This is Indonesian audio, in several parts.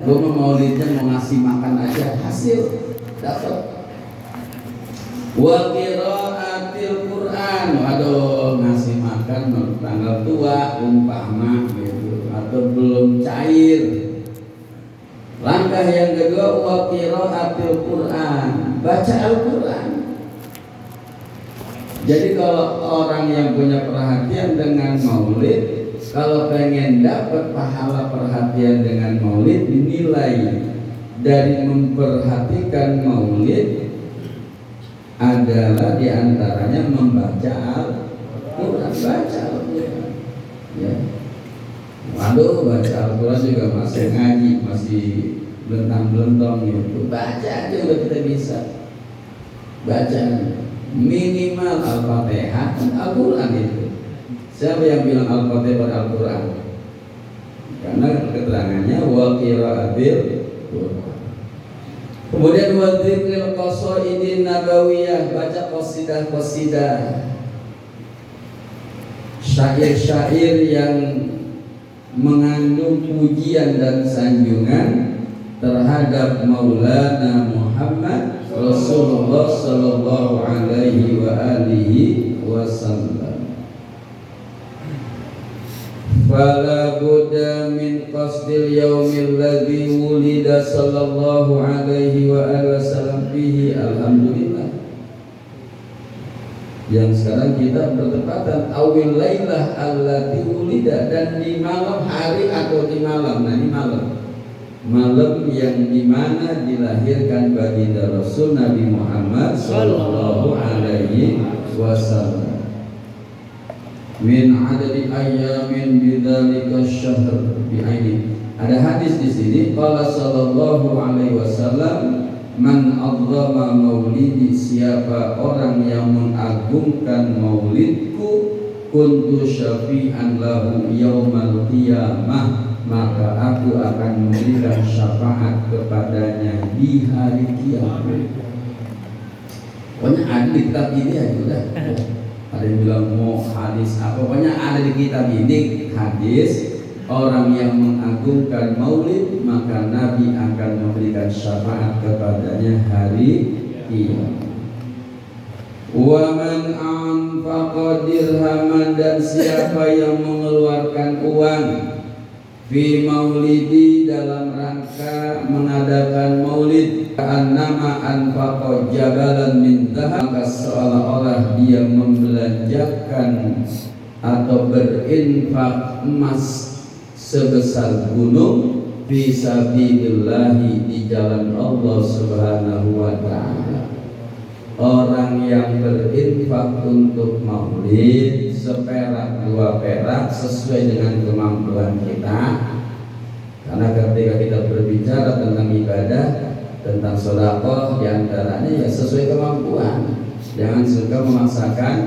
Gue mau maulidnya mau ngasih makan aja hasil dapat. Wa qiraatil Quran, aduh ngasih makan tanggal tua umpama gitu atau belum cair. Langkah yang kedua wa qiraatil Quran, baca Al-Quran. Jadi kalau orang yang punya perhatian dengan maulid, kalau pengen dapat pahala perhatian dengan maulid, dinilai dari memperhatikan maulid adalah diantaranya membaca Al-Quran, baca Al-Quran. Ya. Waduh, baca Al-Quran juga masih ngaji, masih belentang-belentong gitu. Baca aja udah kita bisa. Baca minimal Al-Fatihah dan Al-Quran itu. Siapa yang bilang Al-Fatihah dan Al-Quran? Karena keterangannya wa qiraatil Quran. Kemudian wa dzikril qasaidin nabawiyah, baca qasidah-qasidah, syair-syair yang mengandung pujian dan sanjungan terhadap Maulana Muhammad Rasulullah sallallahu alaihi wa alihi wasallam. Fala budda min qasdil yaumil ladzi wulida sallallahu alaihi wa alihi wasallam fihi, alhamdulillah. Yang sekarang kita bertepatan awil lailah allati wulida, dan di malam hari atau di malam, nah ini malam yang dimana dilahirkan baginda Rasul Nabi Muhammad sallallahu alaihi wasallam. Min adadi ayyamin bidzalika syahr bi'aini. Ada hadis di sini, qala sallallahu alaihi wasallam, man adzama maulidi, siapa orang yang mengagungkan maulidku, kuntu syafi'an lahu yaumal qiyamah, maka aku akan memberikan syafaat kepadanya di hari kiamat. Pokoknya ada di kitab ini aja udah. Ada yang bilang mau hadis apa, pokoknya ada di kitab ini hadis, orang yang mengagungkan maulid maka Nabi akan memberikan syafaat kepadanya hari kiamat. Wa man anfaqa dirhaman, dan siapa yang mengeluarkan uang fi maulidi, dalam rangka mengadakan maulid, annama anfaqa jabalan min dhahab, maka seolah-olah dia membelanjakan atau berinfak emas sebesar gunung fi sabilillahi, di jalan Allah Subhanahu wa taala. Orang yang berinfak untuk maulid seperak dua perak sesuai dengan kemampuan kita, karena ketika kita berbicara tentang ibadah, tentang sedekah, diantaranya ya sesuai kemampuan. Jangan suka memaksakan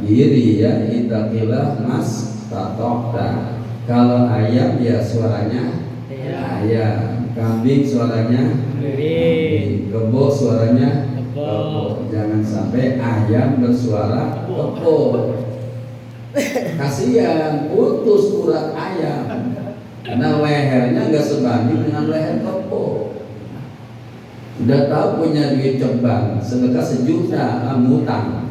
diri ya, ittaqillah mas tatokta. Kalau ayam ya suaranya ayam, kambing suaranya kambing, kebo suaranya kebo. Jangan sampai ayam bersuara kebo. Kasihan, putus urat ayam, karena lehernya nggak sebanding dengan leher kebo. Udah tahu punya duit ceban, sedekah 1 juta, ngutang.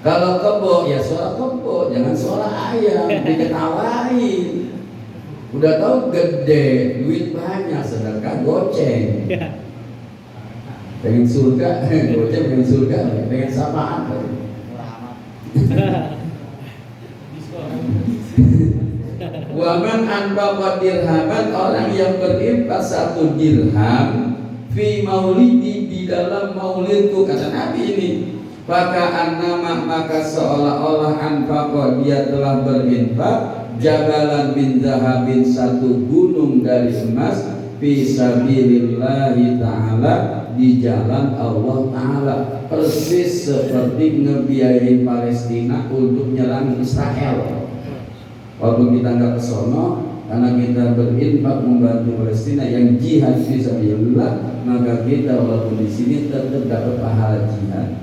Kalau kebo ya suara kebo, jangan suara ayam, diketawain. Udah tahu gede, duit banyak, sedekah goceng. Pengen surga, goceng pengen surga, pengen sapaan. Waman anbaqa dirhaman, orang yang berinfak 1 dirham fi maulidi, di dalam maulidku, kata Nabi ini, maka annama, maka seolah-olah anfaqa, dia telah berinfak jabalan min zahabin, 1 gunung dari emas, fi sabilillahi ta'ala, di jalan Allah ta'ala. Persis seperti ngebiayain Palestina untuk nyerang Israel. Walaupun kita nggak kesono, karena kita berinfak membantu Palestina yang jihad fi sabilillah, maka kita walaupun di sini tetap dapat pahala jihad.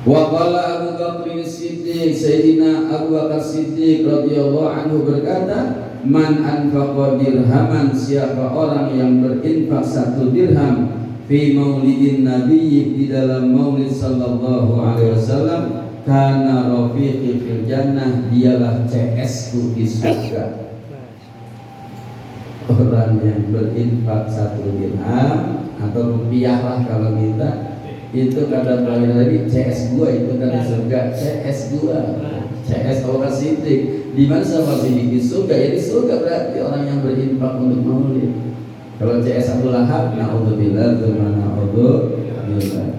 Wa qala Abu Bakr Siddiq, Sayyidina Abu Bakar Siddiq radhiyallahu anhu berkata, man anfaqa dirhaman, siapa orang yang berinfak 1 dirham fi maulidin nabiyyi, di dalam maulid sallallahu alaihi wasallam, kana rafiqi fil jannah, dialah CS ku di surga. Orang yang berinfak 1 dirham atau rupiah lah kalau kita, itu kata Bang tadi CS gua itu dari surga, CS gua, CS orang sidik. Di mana sama sidik di surga? Ya di surga berarti orang yang berinfak untuk maulid. Kalau CS Abu Lahab, naudzubillah, naudzubillah.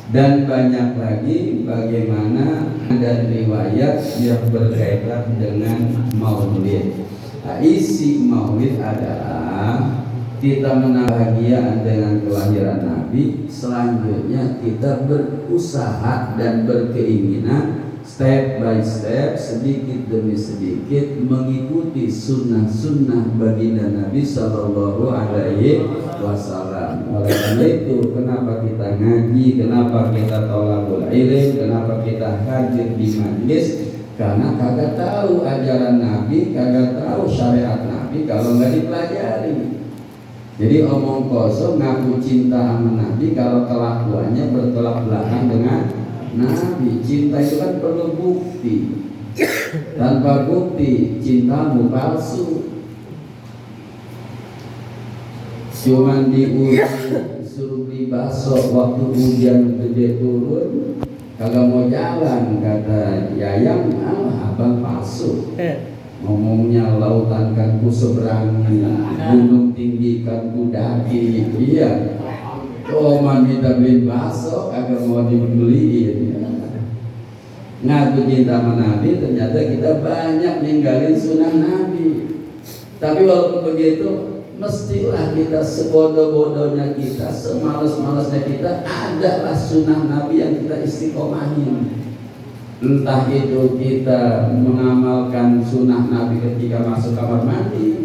Dan banyak lagi bagaimana ada riwayat yang berkaitan dengan maulid. Nah, isi maulid adalah kita menabahagiaan dengan kelahiran Nabi. Selanjutnya kita berusaha dan berkeinginan step by step, sedikit demi sedikit mengikuti sunnah-sunnah baginda Nabi Sallallahu Alaihi Wasallam. Oleh karena itu, kenapa kita ngaji, kenapa kita thalabul ilm, kenapa kita hadir di majlis? Karena kagak tahu ajaran Nabi, kagak tahu syariat Nabi kalau nggak dipelajari. Jadi omong kosong ngaku cinta sama Nabi kalau kelakuannya bertolak belakang dengan Nabi. Cinta itu kan perlu bukti. Tanpa bukti cintamu palsu. Cuman suruh beli bakso waktu hujan gede turun, kagak mau jalan, kata Yayang, abang palsu. Ngomongnya lautan kan ku seberangi, gunung tinggi kan ku daki. Iya. Oh, minta beli bakso kagak mau dibeliin. Ngaku cinta sama Nabi, ternyata kita banyak ninggalin sunnah Nabi. Tapi walaupun begitu, mestilah kita sebodoh-bodohnya kita, semalas-malasnya kita, adalah sunnah Nabi yang kita istiqomahin. Entah itu kita mengamalkan sunnah Nabi ketika masuk kamar mandi,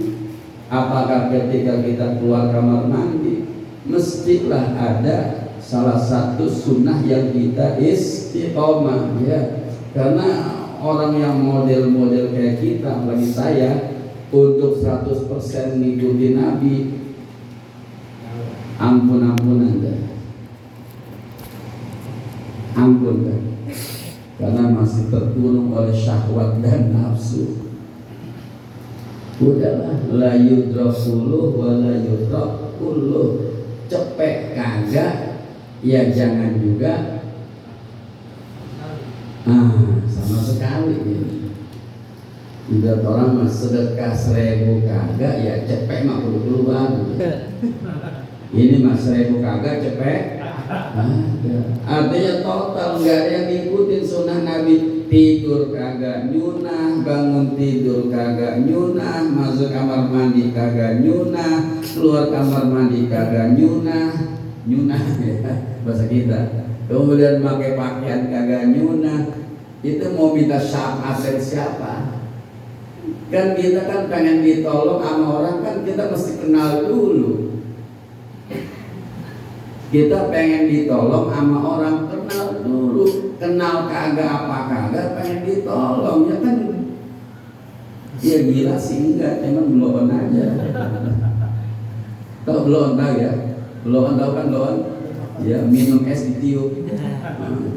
apakah ketika kita keluar kamar mandi, mestilah ada salah satu sunnah yang kita istiqomah, ya. Karena orang yang model-model kayak kita, bagi saya, untuk 100% mengikuti Nabi, ampun-ampunan dah. Ampun dah. Karena masih terkurung oleh syahwat dan nafsu. Udahlah, la yudrakuluh wa la yudrakuluh. Cepet kagak, ya jangan juga. Sama sekali ya. Udah orang mas sedekah 1000 kagak, ya cepet mah keluar. Ini mas 1000 kagak cepet. Artinya total nggak ada yang ngikutin sunnah Nabi. Tidur kagak nyunah, bangun tidur kagak nyunah, masuk kamar mandi kagak nyunah, keluar kamar mandi kagak nyunah ya bahasa kita. Kemudian pakai pakaian kagak nyunah. Itu mau minta syafaat dari siapa? Kan kita kan pengen ditolong sama orang, kan kita mesti kenal dulu. Kita pengen ditolong sama orang, kenal dulu. Kenal kagak apa kagak, pengen ditolong, ya kan. Ya gila sih enggak, emang belum aja. Tahu belum tahu ya? Belum tahu kan belum? Ya minum es ditiup.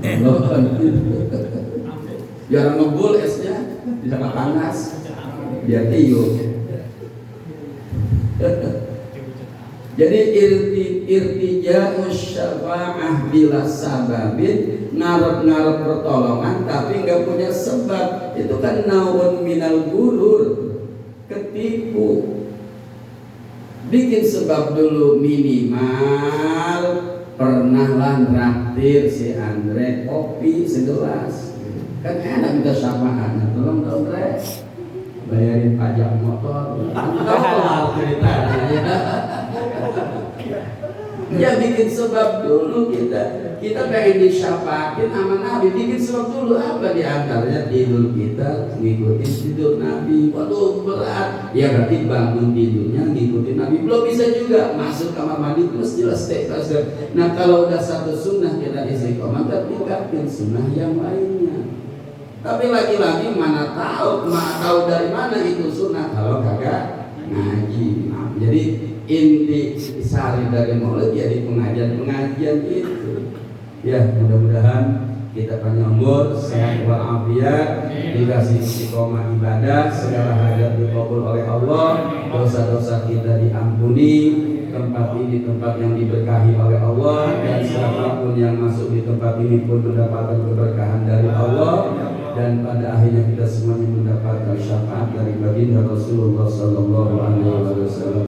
Belum. Biar ngebul esnya, tidak panas. Dia tiup. Jadi irtija'us syafa'ah bila sababin, ngarep-ngarep pertolongan tapi nggak punya sebab, itu kan naun minal gurur, ketipu. Bikin sebab dulu, minimal pernahlah traktir si Andre kopi segelas, kan enak kita syafaat. Tolong dong Andre, bayarin pajak motor. Tahu ceritanya. Ya bikin sebab dulu kita pengen disyafaatin sama Nabi, bikin sebab dulu. Apa diantaranya? Tidur kita ngikutin tidur Nabi. Waduh berat. Ya berarti bangun tidurnya ngikutin Nabi. Belum bisa juga masuk kamar mandi mestilah step. Nah kalau udah satu sunnah kita istiqomah, tingkatin sunnah yang lainnya. Tapi lagi-lagi mana tahu dari mana itu sunnah kalau kagak ngaji. Nah, jadi inti sari dari maulid ya di pengajian itu. Ya, mudah-mudahan kita panjang umur, sehat walafiat, dikasih istiqomah ibadah, segala hajat dikabul oleh Allah, dosa-dosa kita diampuni. Tempat ini tempat yang diberkahi oleh Allah, dan siapapun yang masuk di tempat ini pun mendapatkan keberkahan dari Allah, dan pada akhirnya kita semuanya mendapatkan syafaat dari baginda Rasulullah sallallahu alaihi wasallam.